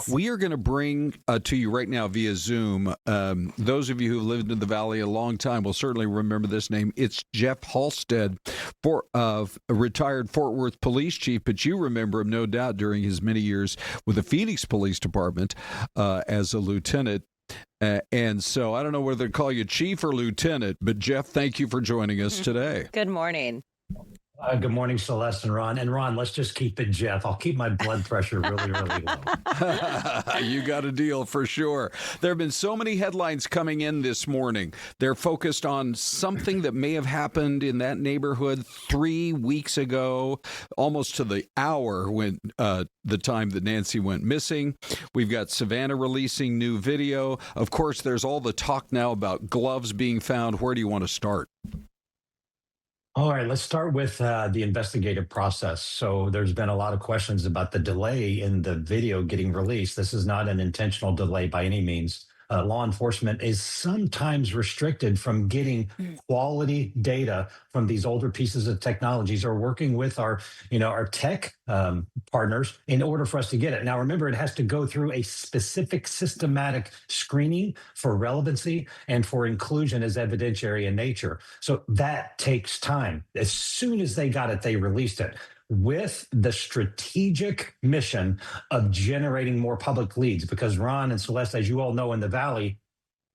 We are going to bring to you right now via Zoom. Those of you who've lived in the Valley a long time will certainly remember this name. It's Jeff Halstead, a retired Fort Worth police chief, but you remember him, no doubt, during his many years with the Phoenix Police Department as a lieutenant. And so I don't know whether to call you chief or lieutenant, but Jeff, thank you for joining us today. Good morning. Good morning, Celeste and Ron. And Ron, let's just keep it Jeff. I'll keep my blood pressure really, really low. You got a deal for sure. There have been so many headlines coming in this morning. They're focused on something that may have happened in that neighborhood 3 weeks ago, almost to the hour when the time that Nancy went missing. We've got Savannah releasing new video. Of course, there's all the talk now about gloves being found. Where do you want to start? All right, let's start with the investigative process. So there's been a lot of questions about the delay in the video getting released. This is not an intentional delay by any means. Law enforcement is sometimes restricted from getting quality data from these older pieces of technologies or working with our tech partners in order for us to get it. Now, remember, it has to go through a specific systematic screening for relevancy and for inclusion as evidentiary in nature. So that takes time. As soon as they got it, they released it, with the strategic mission of generating more public leads. Because Ron and Celeste, as you all know, in the Valley,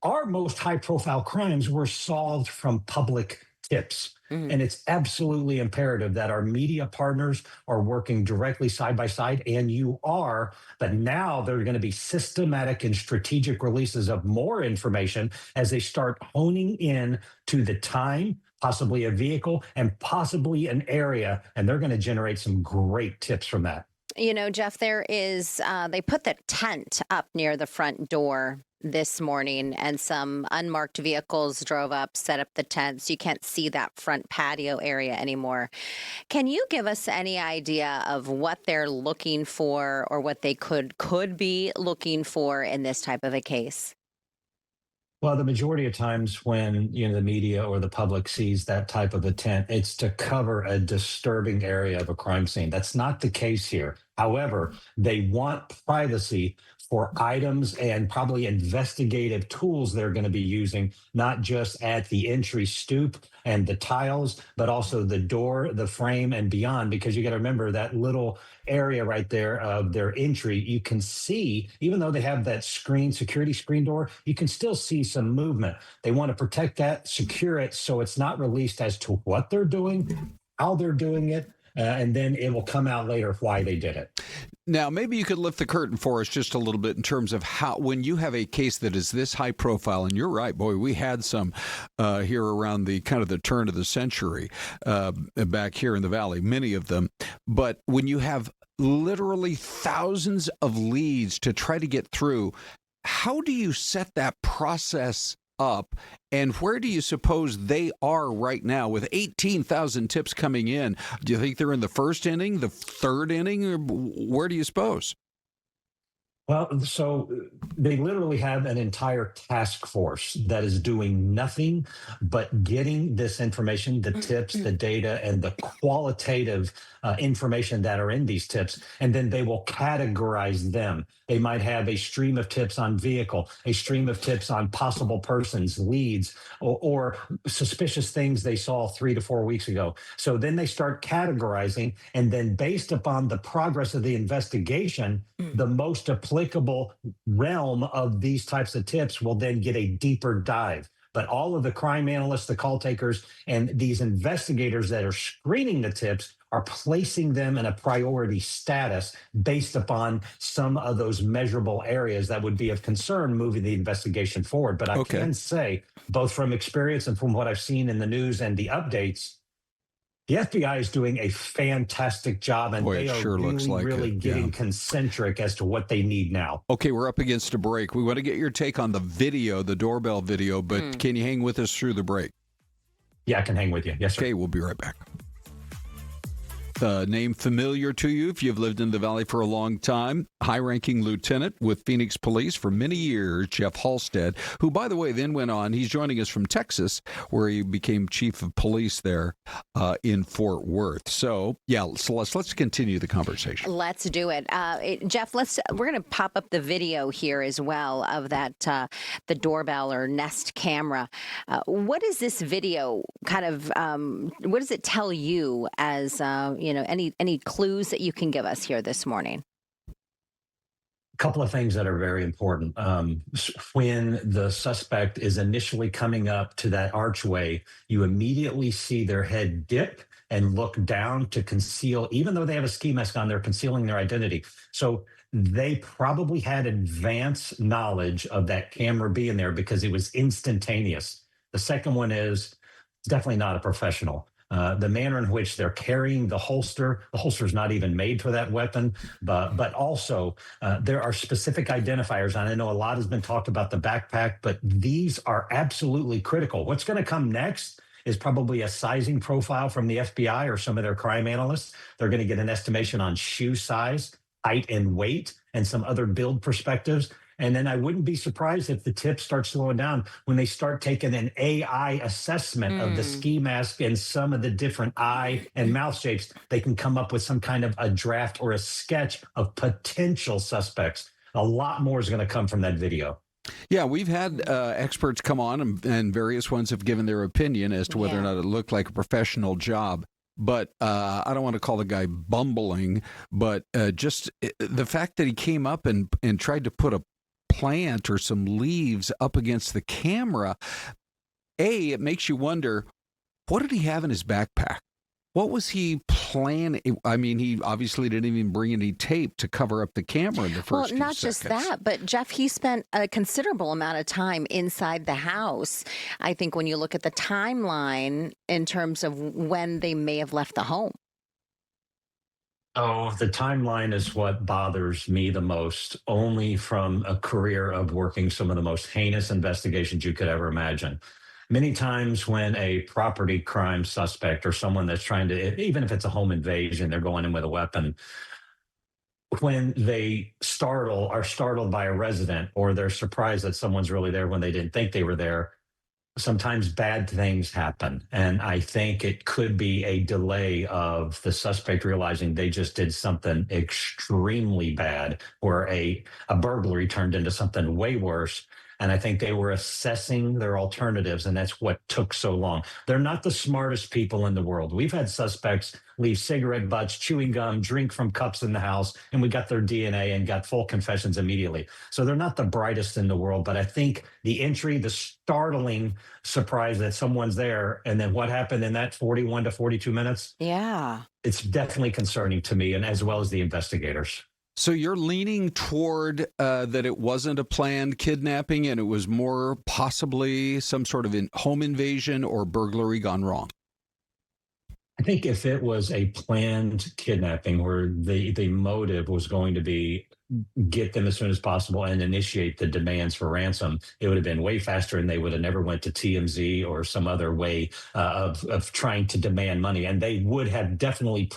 our most high-profile crimes were solved from public tips. And it's absolutely imperative that our media partners are working directly side by side, and you are, but now there are going to be systematic and strategic releases of more information as they start honing in to the time, possibly a vehicle, and possibly an area, and they're going to generate some great tips from that. You know, Jeff, there is, they put the tent up near the front door this morning, and some unmarked vehicles drove up, set up the tents. You can't see that front patio area anymore. Can you give us any idea of what they're looking for or what they could be looking for in this type of a case? Well, the majority of times when the media or the public sees that type of intent, it's to cover a disturbing area of a crime scene. That's not the case here. However, they want privacy for items and probably investigative tools they're going to be using, not just at the entry stoop and the tiles, but also the door, the frame, and beyond. Because you got to remember that little area right there of their entry, you can see, even though they have that security screen door, you can still see some movement. They want to protect that, secure it, so it's not released as to what they're doing, how they're doing it, and then it will come out later why they did it. Now, maybe you could lift the curtain for us just a little bit in terms of how, when you have a case that is this high profile, and you're right, boy, we had some here around the kind of the turn of the century back here in the Valley, many of them. But when you have literally thousands of leads to try to get through, how do you set that process up, and where do you suppose they are right now with 18,000 tips coming in? Do you think they're in the first inning, the third inning, or where do you suppose? Well, so they literally have an entire task force that is doing nothing but getting this information, the tips, the data, and the qualitative information that are in these tips, and then they will categorize them. They might have a stream of tips on vehicle, a stream of tips on possible persons, leads, or suspicious things they saw 3 to 4 weeks ago. So then they start categorizing, and then based upon the progress of the investigation, the most applicable realm of these types of tips will then get a deeper dive. But all of the crime analysts, the call takers, and these investigators that are screening the tips are placing them in a priority status based upon some of those measurable areas that would be of concern moving the investigation forward. But I can say, both from experience and from what I've seen in the news and the updates, the FBI is doing a fantastic job, and they are really getting concentric as to what they need now. Okay, we're up against a break. We want to get your take on the video, the doorbell video, but can you hang with us through the break? Yeah, I can hang with you. Yes, sir. Okay, we'll be right back. name familiar to you if you've lived in the Valley for a long time. High-ranking lieutenant with Phoenix Police for many years, Jeff Halstead, who, by the way, then went on. He's joining us from Texas, where he became chief of police there in Fort Worth. So, yeah, Celeste, let's continue the conversation. Let's do it. Jeff, we're going to pop up the video here as well of that the doorbell or Nest camera. What is this video kind of? What does it tell you as any clues that you can give us here this morning? Couple of things that are very important. When the suspect is initially coming up to that archway, you immediately see their head dip and look down to conceal, even though they have a ski mask on, they're concealing their identity. So they probably had advanced knowledge of that camera being there because it was instantaneous. The second one is definitely not a professional. The manner in which they're carrying the holster is not even made for that weapon, but also there are specific identifiers. And I know a lot has been talked about the backpack, but these are absolutely critical. What's going to come next is probably a sizing profile from the FBI or some of their crime analysts. They're going to get an estimation on shoe size, height, and weight, and some other build perspectives. And then I wouldn't be surprised if the tip starts slowing down when they start taking an AI assessment of the ski mask and some of the different eye and mouth shapes. They can come up with some kind of a draft or a sketch of potential suspects. A lot more is going to come from that video. Yeah, we've had experts come on, and various ones have given their opinion as to whether or not it looked like a professional job. But I don't want to call the guy bumbling, but just the fact that he came up and tried to put a plant or some leaves up against the camera, it makes you wonder, what did he have in his backpack? What was he planning? I mean, he obviously didn't even bring any tape to cover up the camera in the first few not seconds. just that, but Jeff, he spent a considerable amount of time inside the house. I think when you look at the timeline in terms of when they may have left the home. Oh, the timeline is what bothers me the most, only from a career of working some of the most heinous investigations you could ever imagine. Many times when a property crime suspect or someone that's trying to, even if it's a home invasion, they're going in with a weapon, when they are startled by a resident or they're surprised that someone's really there when they didn't think they were there, sometimes bad things happen. And I think it could be a delay of the suspect realizing they just did something extremely bad, or a burglary turned into something way worse. And I think they were assessing their alternatives, and that's what took so long. They're not the smartest people in the world. We've had suspects leave cigarette butts, chewing gum, drink from cups in the house, and we got their DNA and got full confessions immediately. So they're not the brightest in the world, but I think the entry, the startling surprise that someone's there, and then what happened in that 41 to 42 minutes, it's definitely concerning to me, and as well as the investigators. So you're leaning toward that it wasn't a planned kidnapping and it was more possibly some sort of home invasion or burglary gone wrong? I think if it was a planned kidnapping where the motive was going to be get them as soon as possible and initiate the demands for ransom, it would have been way faster, and they would have never went to TMZ or some other way of trying to demand money. And they would have definitely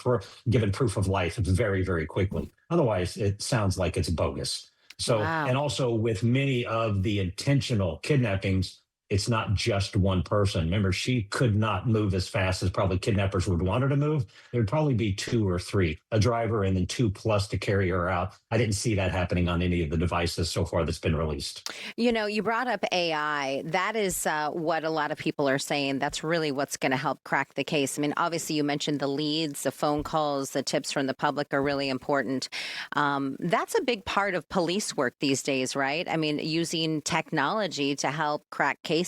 given proof of life very, very quickly. Otherwise, it sounds like it's bogus. So, and also with many of the intentional kidnappings, it's not just one person. Remember, she could not move as fast as probably kidnappers would want her to move. There would probably be two or three, a driver and then two plus to carry her out. I didn't see that happening on any of the devices so far that's been released. You know, you brought up AI. That is what a lot of people are saying. That's really what's going to help crack the case. I mean, obviously, you mentioned the leads, the phone calls, the tips from the public are really important. That's a big part of police work these days, right? I mean, using technology to help crack cases.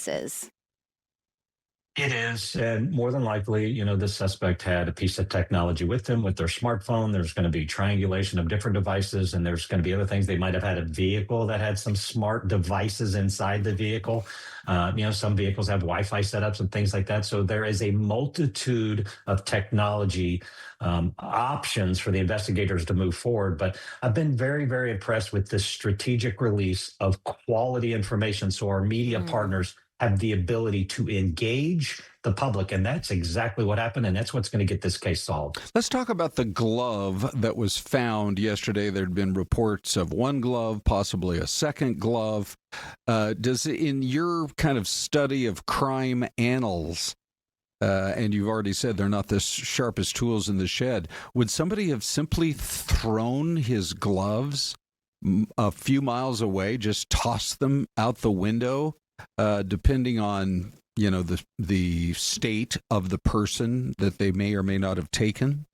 It is. And more than likely, the suspect had a piece of technology with them with their smartphone. There's going to be triangulation of different devices, and there's going to be other things. They might have had a vehicle that had some smart devices inside the vehicle. Some vehicles have Wi-Fi setups and things like that. So there is a multitude of technology options for the investigators to move forward. But I've been very, very impressed with this strategic release of quality information so our media partners have the ability to engage the public. And that's exactly what happened. And that's what's going to get this case solved. Let's talk about the glove that was found yesterday. There had been reports of one glove, possibly a second glove. In your kind of study of crime annals, and you've already said they're not the sharpest tools in the shed, would somebody have simply thrown his gloves a few miles away, just tossed them out the window, depending on the state of the person that they may or may not have taken?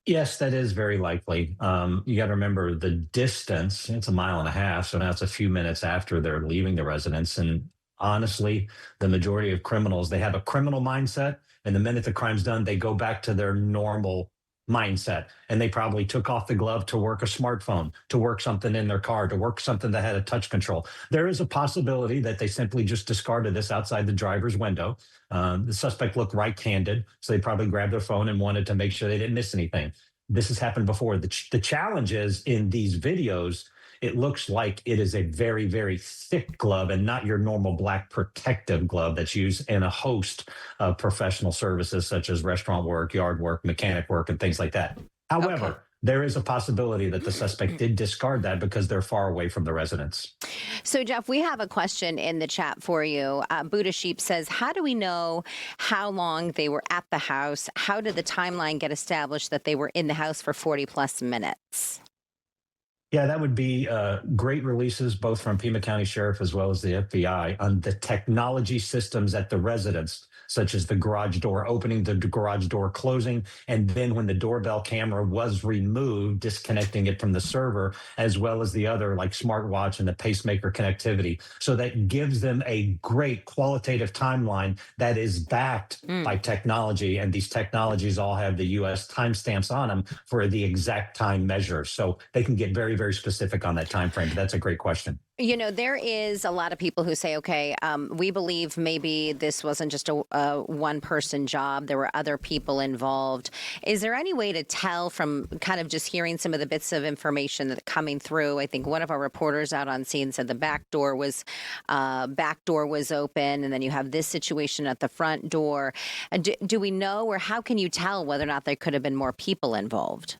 Yes, that is very likely. You got to remember the distance, it's a mile and a half. So now it's a few minutes after they're leaving the residence. And honestly, the majority of criminals, they have a criminal mindset. And the minute the crime's done, they go back to their normal mindset. And they probably took off the glove to work a smartphone, to work something in their car, to work something that had a touch control. There is a possibility that they simply just discarded this outside the driver's window. The suspect looked right-handed, so they probably grabbed their phone and wanted to make sure they didn't miss anything. This has happened before. The challenge is in these videos, it looks like it is a very, very thick glove and not your normal black protective glove that's used in a host of professional services such as restaurant work, yard work, mechanic work, and things like that. However, Okay. there is a possibility that the suspect did discard that because they're far away from the residence. So, Jeff, we have a question in the chat for you. Buddha Sheep says, how do we know how long they were at the house? How did the timeline get established that they were in the house for 40 plus minutes? Yeah, that would be great releases, both from Pima County Sheriff as well as the FBI, on the technology systems at the residence, such as the garage door opening, the garage door closing, and then when the doorbell camera was removed, disconnecting it from the server, as well as the other like smartwatch and the pacemaker connectivity. So that gives them a great qualitative timeline that is backed by technology. And these technologies all have the US timestamps on them for the exact time measure. So they can get very, very specific on that time frame. But that's a great question. There is a lot of people who say, okay, we believe maybe this wasn't just a one-person job. There were other people involved. Is there any way to tell from kind of just hearing some of the bits of information that coming through? I think one of our reporters out on scene said the back door was open, and then you have this situation at the front door. Do we know, or how can you tell whether or not there could have been more people involved?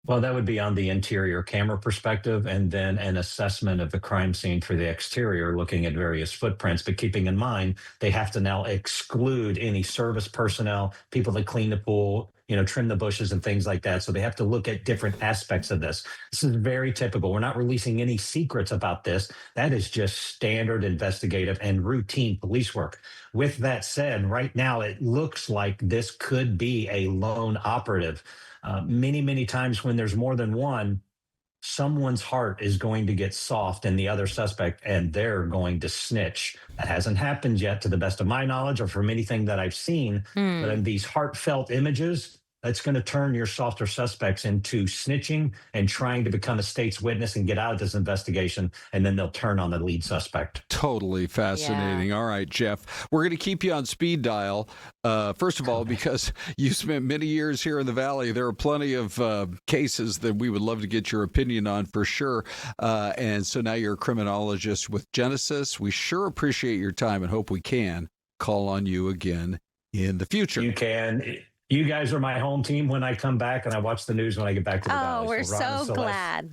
Well, that would be on the interior camera perspective, and then an assessment of the crime scene for the exterior, looking at various footprints. But keeping in mind, they have to now exclude any service personnel, people that clean the pool, trim the bushes and things like that. So they have to look at different aspects of this. This is very typical. We're not releasing any secrets about this. That is just standard investigative and routine police work. With that said, right now, it looks like this could be a lone operative. Many, many times when there's more than one, someone's heart is going to get soft in the other suspect and they're going to snitch. That hasn't happened yet to the best of my knowledge or from anything that I've seen. But in these heartfelt images, that's going to turn your softer suspects into snitching and trying to become a state's witness and get out of this investigation. And then they'll turn on the lead suspect. Totally fascinating. Yeah. All right, Jeff, we're going to keep you on speed dial. First of all, because you spent many years here in the Valley, there are plenty of cases that we would love to get your opinion on for sure. And so now you're a criminologist with Genesis. We sure appreciate your time and hope we can call on you again in the future. You can. You guys are my home team when I come back, and I watch the news when I get back to the Valley. Oh, we're Ron and so Celeste, glad.